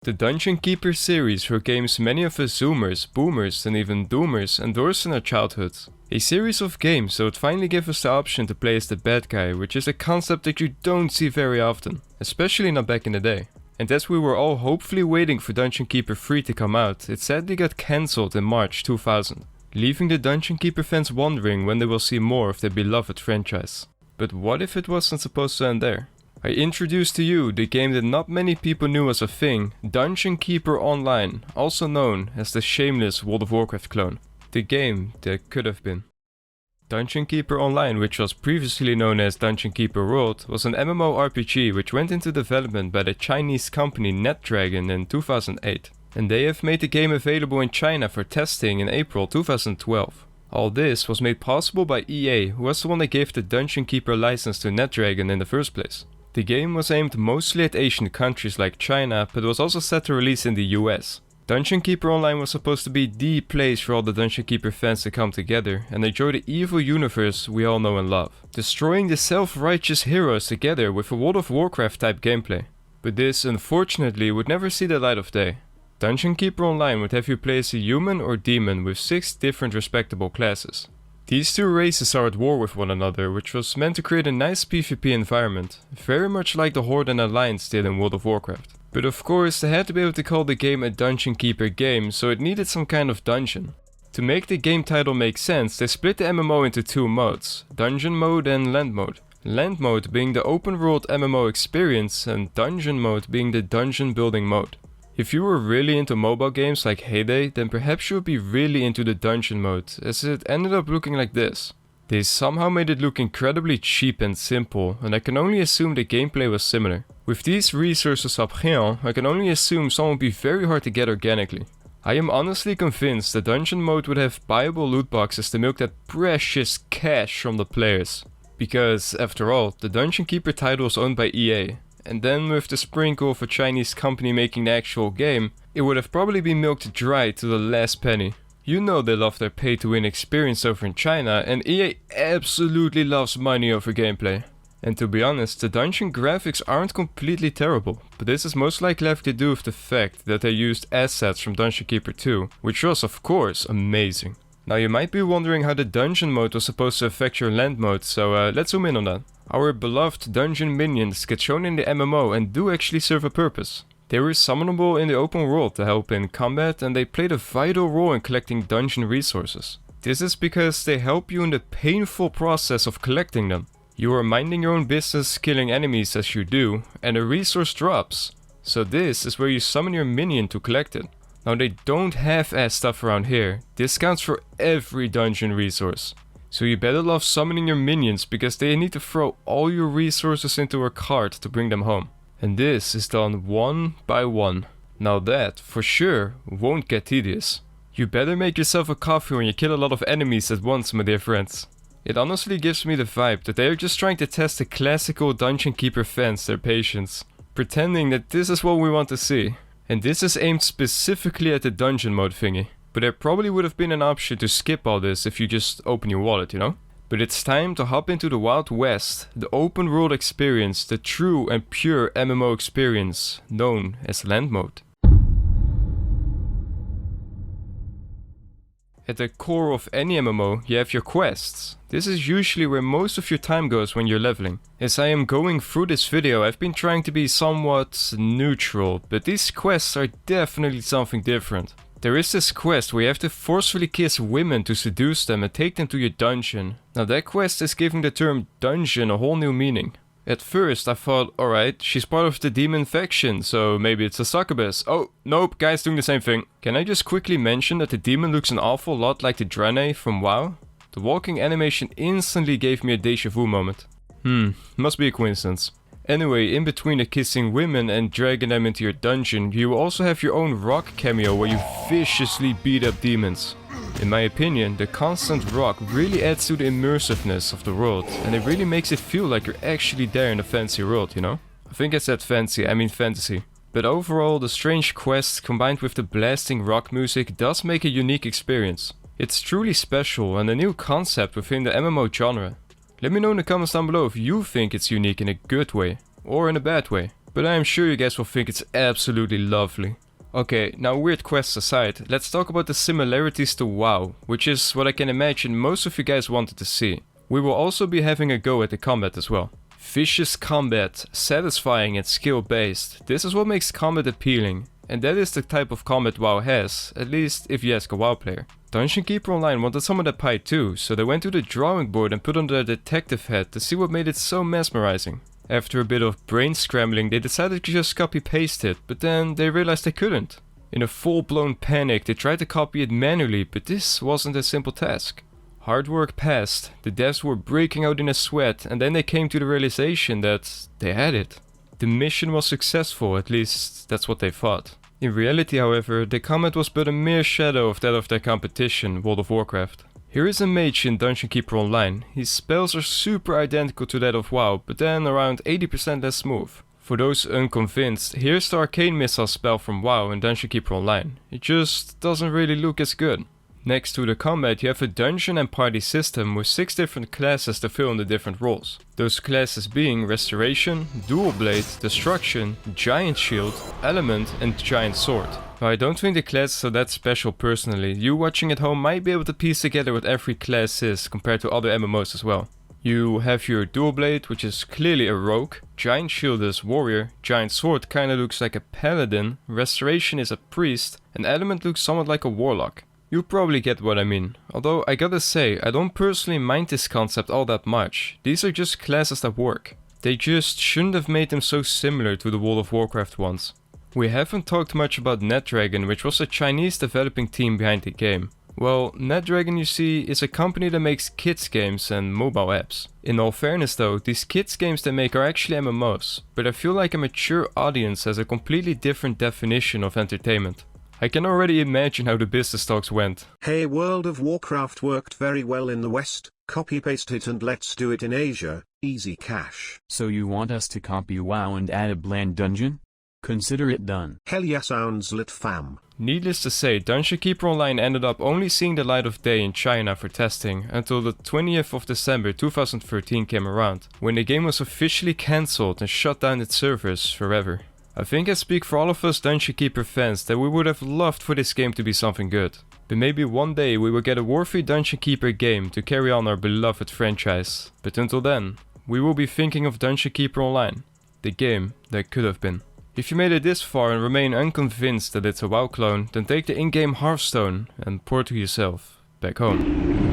The Dungeon Keeper series were games many of us Zoomers, Boomers and even Doomers endorsed in our childhoods. A series of games that would finally give us the option to play as the bad guy, which is a concept that you don't see very often, especially not back in the day. And as we were all hopefully waiting for Dungeon Keeper 3 to come out, it sadly got cancelled in March 2000, leaving the Dungeon Keeper fans wondering when they will see more of their beloved franchise. But what if it wasn't supposed to end there? I introduce to you the game that not many people knew was a thing, Dungeon Keeper Online, also known as the shameless World of Warcraft clone. The game that could have been. Dungeon Keeper Online, which was previously known as Dungeon Keeper World, was an MMORPG which went into development by the Chinese company Netdragon in 2008. And they have made the game available in China for testing in April 2012. All this was made possible by EA, who was the one that gave the Dungeon Keeper license to Netdragon in the first place. The game was aimed mostly at Asian countries like China, but was also set to release in the US. Dungeon Keeper Online was supposed to be the place for all the Dungeon Keeper fans to come together and enjoy the evil universe we all know and love, destroying the self-righteous heroes together with a World of Warcraft type gameplay. But this, unfortunately, would never see the light of day. Dungeon Keeper Online would have you play as a human or demon with 6 different respectable classes. These two races are at war with one another, which was meant to create a nice PvP environment, very much like the Horde and Alliance did in World of Warcraft. But of course, they had to be able to call the game a Dungeon Keeper game, so it needed some kind of dungeon. To make the game title make sense, they split the MMO into 2 modes, Dungeon Mode and Land Mode. Land Mode being the open world MMO experience and Dungeon Mode being the dungeon building mode. If you were really into mobile games like Heyday, then perhaps you would be really into the dungeon mode, as it ended up looking like this. They somehow made it look incredibly cheap and simple, and I can only assume the gameplay was similar. With these resources upfront, I can only assume some would be very hard to get organically. I am honestly convinced that dungeon mode would have buyable loot boxes to milk that precious cash from the players. Because, after all, the Dungeon Keeper title is owned by EA. And then with the sprinkle of a Chinese company making the actual game, it would have probably been milked dry to the last penny. You know they love their pay-to-win experience over in China, and EA absolutely loves money over gameplay. And to be honest, the dungeon graphics aren't completely terrible, but this is most likely having to do with the fact that they used assets from Dungeon Keeper 2, which was of course amazing. Now you might be wondering how the dungeon mode was supposed to affect your land mode, so let's zoom in on that. Our beloved dungeon minions get shown in the MMO and do actually serve a purpose. They were summonable in the open world to help in combat, and they played a vital role in collecting dungeon resources. This is because they help you in the painful process of collecting them. You are minding your own business, killing enemies as you do, and a resource drops. So this is where you summon your minion to collect it. Now they don't half-ass stuff around here. This counts for every dungeon resource. So you better love summoning your minions, because they need to throw all your resources into a cart to bring them home. And this is done one by one. Now that, for sure, won't get tedious. You better make yourself a coffee when you kill a lot of enemies at once, my dear friends. It honestly gives me the vibe that they are just trying to test the classical Dungeon Keeper fans their patience, pretending that this is what we want to see. And this is aimed specifically at the dungeon mode thingy. But there probably would have been an option to skip all this if you just open your wallet, you know? But it's time to hop into the Wild West, the open world experience, the true and pure MMO experience, known as Land Mode. At the core of any MMO, you have your quests. This is usually where most of your time goes when you're leveling. As I am going through this video, I've been trying to be somewhat neutral, but these quests are definitely something different. There is this quest where you have to forcefully kiss women to seduce them and take them to your dungeon. Now that quest is giving the term dungeon a whole new meaning. At first I thought, alright, she's part of the demon faction, so maybe it's a succubus. Oh, nope, guys doing the same thing. Can I just quickly mention that the demon looks an awful lot like the Draenei from WoW? The walking animation instantly gave me a déjà vu moment. Must be a coincidence. Anyway, in between the kissing women and dragging them into your dungeon, you will also have your own rock cameo where you viciously beat up demons. In my opinion, the constant rock really adds to the immersiveness of the world, and it really makes it feel like you're actually there in a fancy world, you know? I think I said fancy, I mean fantasy. But overall, the strange quests combined with the blasting rock music does make a unique experience. It's truly special and a new concept within the MMO genre. Let me know in the comments down below if you think it's unique in a good way, or in a bad way. but I am sure you guys will think it's absolutely lovely. Okay, now weird quests aside, let's talk about the similarities to WoW, which is what I can imagine most of you guys wanted to see. We will also be having a go at the combat as well. Vicious combat, satisfying and skill based, this is what makes combat appealing, and that is the type of combat WoW has, at least if you ask a WoW player. Dungeon Keeper Online wanted some of that pie too, so they went to the drawing board and put on their detective hat to see what made it so mesmerizing. After a bit of brain scrambling, they decided to just copy paste it, but then they realized they couldn't. In a full-blown panic, they tried to copy it manually, but this wasn't a simple task. Hard work passed, the devs were breaking out in a sweat, and then they came to the realization that they had it. The mission was successful, at least that's what they thought. In reality, however, the combat was but a mere shadow of that of their competition, World of Warcraft. Here is a mage in Dungeon Keeper Online. His spells are super identical to that of WoW, but then around 80% less smooth. For those unconvinced, here's the Arcane Missile spell from WoW in Dungeon Keeper Online. It just doesn't really look as good. Next to the combat, you have a dungeon and party system with 6 different classes to fill in the different roles. Those classes being Restoration, Dual Blade, Destruction, Giant Shield, Element and Giant Sword. Now I don't think the classes are that special personally. You watching at home might be able to piece together what every class is compared to other MMOs as well. You have your Dual Blade, which is clearly a rogue, Giant Shield is warrior, Giant Sword kinda looks like a paladin, Restoration is a priest, and Element looks somewhat like a warlock. You probably get what I mean, although I gotta say, I don't personally mind this concept all that much. These are just classes that work. They just shouldn't have made them so similar to the World of Warcraft ones. We haven't talked much about Netdragon, which was a Chinese developing team behind the game. Well, Netdragon, you see, is a company that makes kids games and mobile apps. In all fairness though, these kids games they make are actually MMOs, but I feel like a mature audience has a completely different definition of entertainment. I can already imagine how the business talks went. Hey, World of Warcraft worked very well in the West, copy-paste it and let's do it in Asia, easy cash. So you want us to copy WoW and add a bland dungeon? Consider it done. Hell yeah, sounds lit, fam. Needless to say, Dungeon Keeper Online ended up only seeing the light of day in China for testing until the 20th of December 2013 came around, when the game was officially cancelled and shut down its servers forever. I think I speak for all of us Dungeon Keeper fans that we would have loved for this game to be something good. But maybe one day we will get a worthy Dungeon Keeper game to carry on our beloved franchise. But until then, we will be thinking of Dungeon Keeper Online, the game that could have been. If you made it this far and remain unconvinced that it's a WoW clone, then take the in-game Hearthstone and pour to yourself back home.